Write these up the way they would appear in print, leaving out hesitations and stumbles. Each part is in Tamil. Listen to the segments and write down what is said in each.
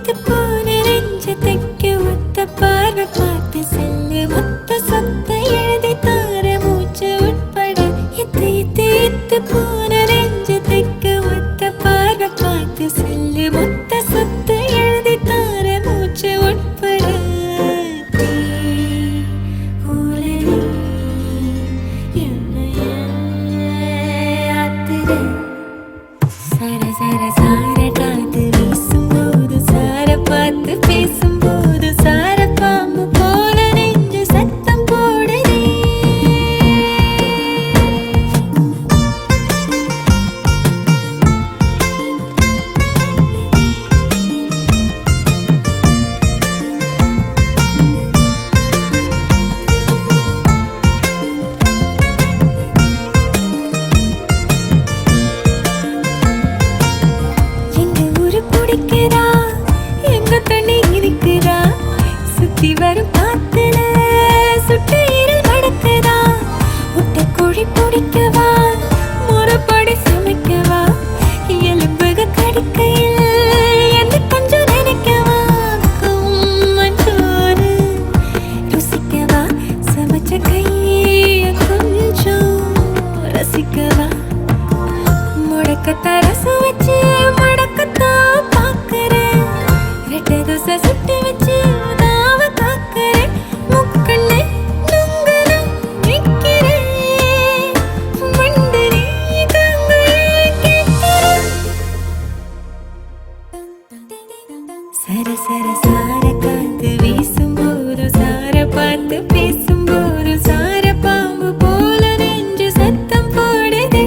இத்து போன நெஞ்சத்தைக்கு ஒத்த பார்வை பார்த்து செல்லு மொத்த சொத்தை எழுதி தார மூச்சு உட்பட இத்து இத்து இத்து போன நெஞ்சத்தைக்கு ஒத்த பார்வை பார்த்து செல்லு மொத்த சொத்தை எழுதி தார மூச்சு உட்பட சர சர சார காத்து வீசும்போது சார பார்த்து பேசும்போது சார பாம்பு போல நெஞ்சு சத்தம் போடுதே பிடிக்கிறா எங்க தண்ணி இருக்குதா சுத்தி வரும் காத்துல சுட்டு இருள் மடக்குதா முட்டை கோழி பிடிக்கவா முறைப்படி சமைக்கவா எலும்புக கடிக்கையில் என்ன கொஞ்சம் நினைக்கவா மஞ்சோறு ருசிக்கவா சமைச்ச கைய கொஞ்சம் ரசிக்கவா முடக்கத்த ரசம் வச்சு மடக்கத்தான் பாக்குறேன் ரெட்டை தோசை சுட்டு வச்சு தாவ காக்குறேன் முக்கண்ணு நுங்கன நிக்கிறேன் மண்டனி தங்கையை கேட்கிறேன் சர சர சார காத்து வீசும்போது சார பார்த்து பேசும்போது சார பாம்பு போல நெஞ்சு சத்தம் போடுதே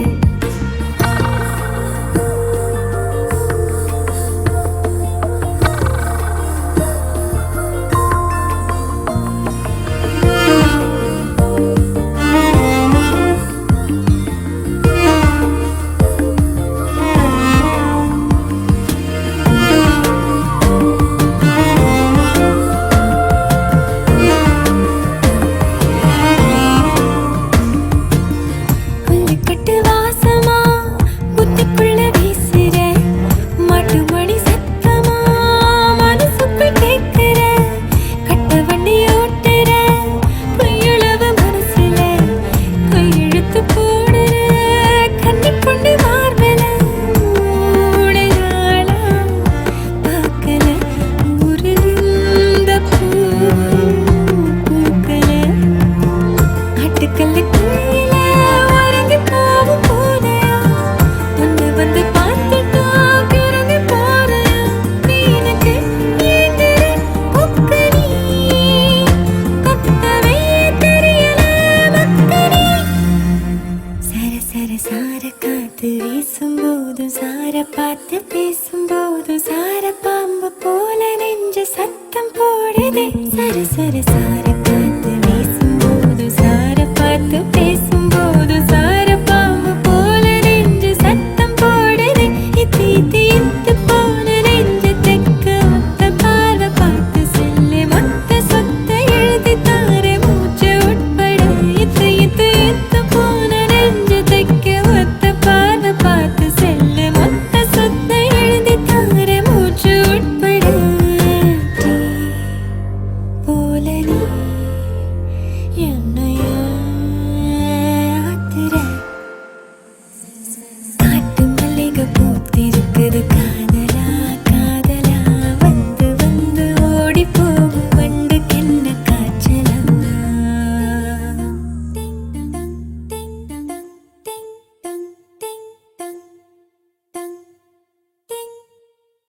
சார காத்து வீசும்போது சார பார்த்து பேசும்போது சார பாம்பு போல நெஞ்சு சத்தம் போடுதே சர சர